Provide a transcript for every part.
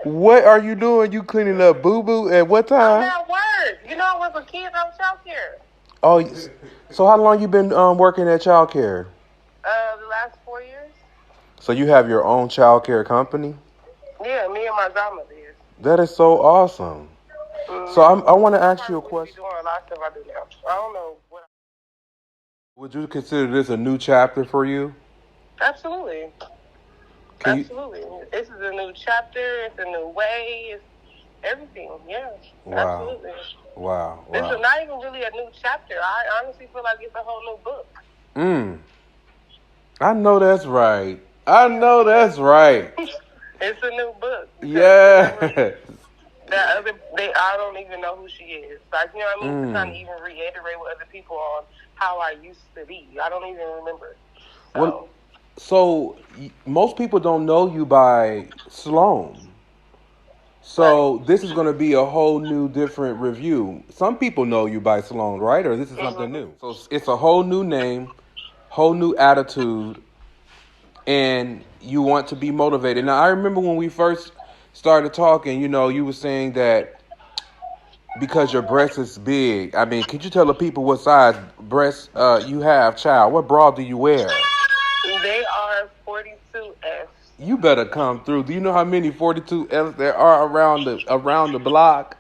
What are you doing? You cleaning up boo-boo at what I'm time? at work. You know, I work with kids on childcare. Oh, so how long you been working at childcare? The last 4 years. So you have your own childcare company? Yeah, me and my grandmother is. That is so awesome. So I want to ask you a We be question. doing a lot of stuff I do now. I don't know what. Would you consider this a new chapter for you? Absolutely. Can you? Absolutely. This is a new chapter. It's a new way. It's everything. Yeah. Wow. Absolutely. Wow. This Wow. is not even really a new chapter. I honestly feel like it's a whole new book. I know that's right. I know that's right. It's a new book. Yeah. I don't even know who she is. Like, you know what I mean? To kind of even reiterate with other people on how I used to be. I don't even remember. So most people don't know you by Sloan. So this is going to be a whole new, different review. Some people know you by Sloan, right? Or this is something new. So it's a whole new name, whole new attitude, and you want to be motivated. Now, I remember when we first started talking, you were saying that because your breast is big. I mean, could you tell the people what size breast you have, child? What bra do you wear? They are 42F. You better come through. Do you know how many 42Fs there are around the block?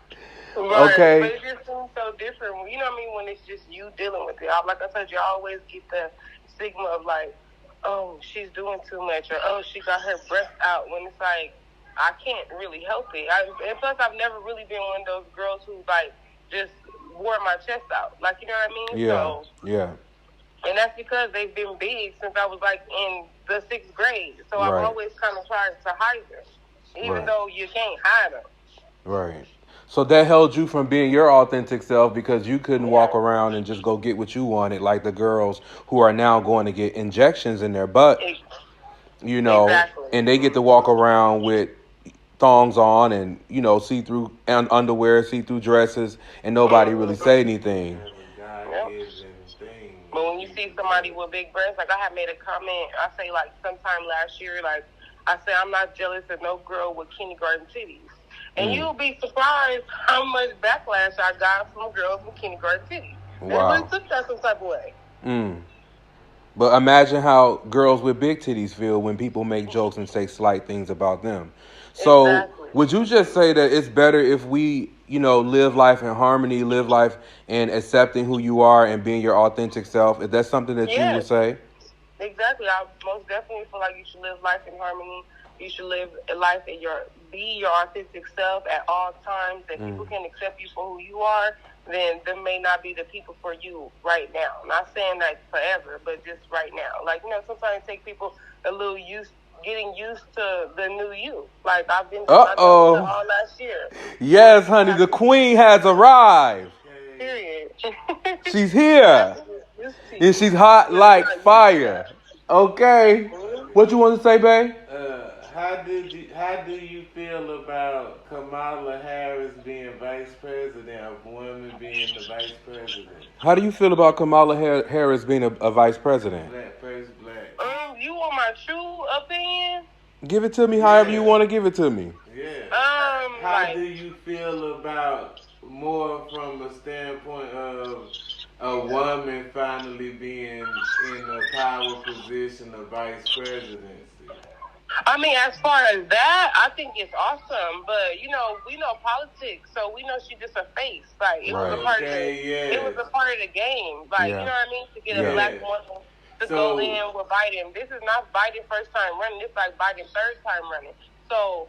Right. Okay. But it just seems so different. You know what I mean? When it's just you dealing with it. Like I told you, I always get the stigma of like, oh, she's doing too much, or oh, she got her breast out. When it's like, I can't really help it. And plus, I've never really been one of those girls who like just wore my chest out. Like, you know what I mean? Yeah. Yeah. And that's because they've been big since I was like in the 6th grade. So I've always kind of tried to hide them, even though you can't hide them. Right. So that held you from being your authentic self because you couldn't walk around and just go get what you wanted, like the girls who are now going to get injections in their butt, Exactly. and they get to walk around with thongs on and, see-through underwear, see-through dresses, and nobody really say anything. But when you see somebody with big breasts, like I had made a comment, I say like sometime last year, like I say I'm not jealous of no girl with kindergarten titties. And you'll be surprised how much backlash I got from girls with kindergarten titties. Wow. They really took that some type of way. But imagine how girls with big titties feel when people make jokes and say slight things about them. So would you just say that it's better if we, live life in harmony, live life in accepting who you are and being your authentic self? Is that something that you would say? Exactly. I most definitely feel like you should live life in harmony. You should live life in be your authentic self at all times. If people can accept you for who you are, then them may not be the people for you right now. I'm not saying that forever, but just right now. Like, sometimes it takes people a little getting used to the new you. Like, I've been doing all last year. Yes, honey, the queen has arrived. Period. She's here. And she's hot like fire. Okay. What you want to say, babe? How do you feel about Kamala Harris being vice president, a woman being the vice president? How do you feel about Kamala Harris being a vice president? Black, first black. You want my true opinion? Give it to me however you want to give it to me. Yeah. How do you feel about more from a standpoint of a woman finally being in a power position of vice presidency? I mean, as far as that, I think it's awesome. But we know politics, so we know she's just a face. Like it was a part of it was a part of the game. Like you know what I mean? To get a black woman to go in with Biden. This is not Biden's first time running. This is like Biden's third time running. So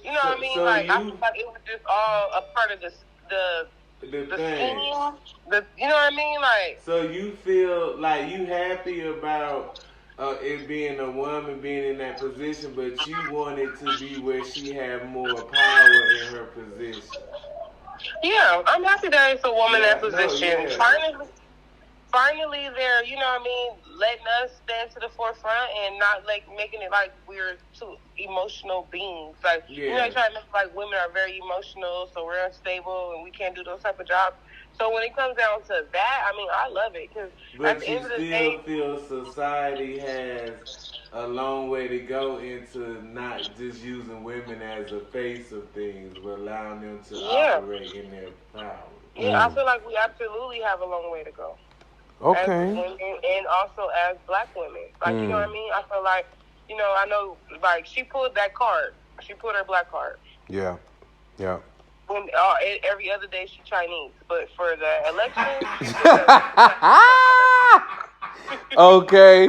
you know what I mean? Like I feel like it was just all a part of the scheme. You know what I mean? Like. So you feel like you happy about it being a woman being in that position, but you want it to be where she had more power in her position. Yeah, I'm happy that it's a woman in that position. Finally, they're, letting us stand to the forefront and not making it like we're two emotional beings. Like, they try to make like women are very emotional, so we're unstable and we can't do those type of jobs. So when it comes down to that, I mean, I love it because at the end of the day, feel society has a long way to go into not just using women as a face of things, but allowing them to operate in their power. Yeah, I feel like we absolutely have a long way to go. Okay. And also as black women. Like, you know what I mean? I feel like, you know, I know, like, she pulled that card. She pulled her black card. Yeah. Yeah. When every other day she Chinese. But for the election... Okay.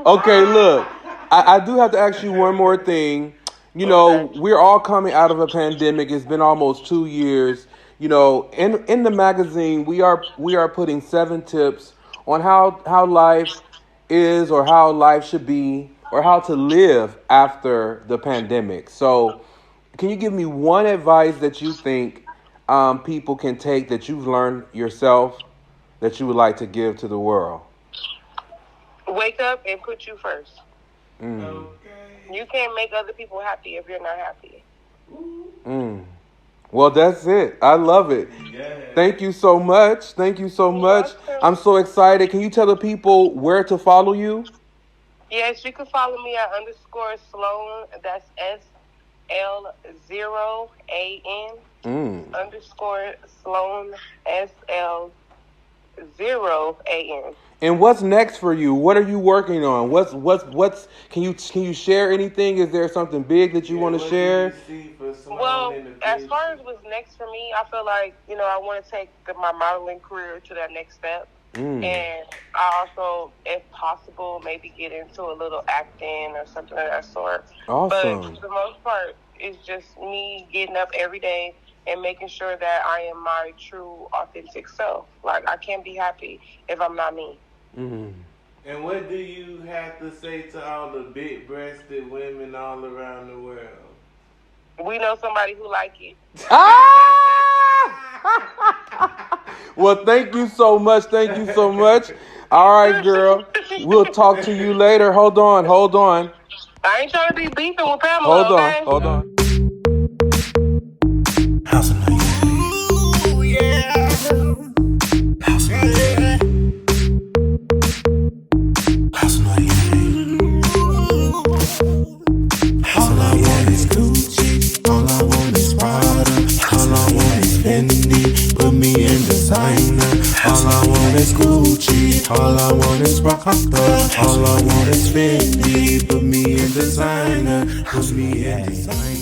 Okay, look. I do have to ask you one more thing. You know, we're all coming out of a pandemic. It's been almost 2 years. You know, in the magazine, we are putting 7 tips on how life is, or how life should be, or how to live after the pandemic. So, can you give me one advice that you think people can take that you've learned yourself that you would like to give to the world? Wake up and put you first. Okay. You can't make other people happy if you're not happy. Well, that's it. I love it. Yeah. Thank you so much. Thank you so much. I'm so excited. Can you tell the people where to follow you? Yes, you can follow me at _Sloan. That's SL0AN. _Sloan SL0AN. And what's next for you? What are you working on? What's can you share anything? Is there something big that you want to share? Well, as far as what's next for me, I feel like, you know, I want to take my modeling career to that next step. And I also, if possible, maybe get into a little acting or something of that sort. Awesome. But for the most part, it's just me getting up every day and making sure that I am my true, authentic self. Like, I can't be happy if I'm not me. And what do you have to say to all the big-breasted women all around the world? We know somebody who like it. Well, thank you so much. Thank you so much. All right, girl. We'll talk to you later. Hold on. I ain't trying to be beefing with Pamela. Hold on. House of Noied. Ooh, yeah. House of Noied. House of Noied. All I want is Gucci. All I want is Prada. All I want is Fendi. Put me in designer. All I want is Gucci. All I want is Prada. All I want is Fendi. Put me in designer. Put me in designer.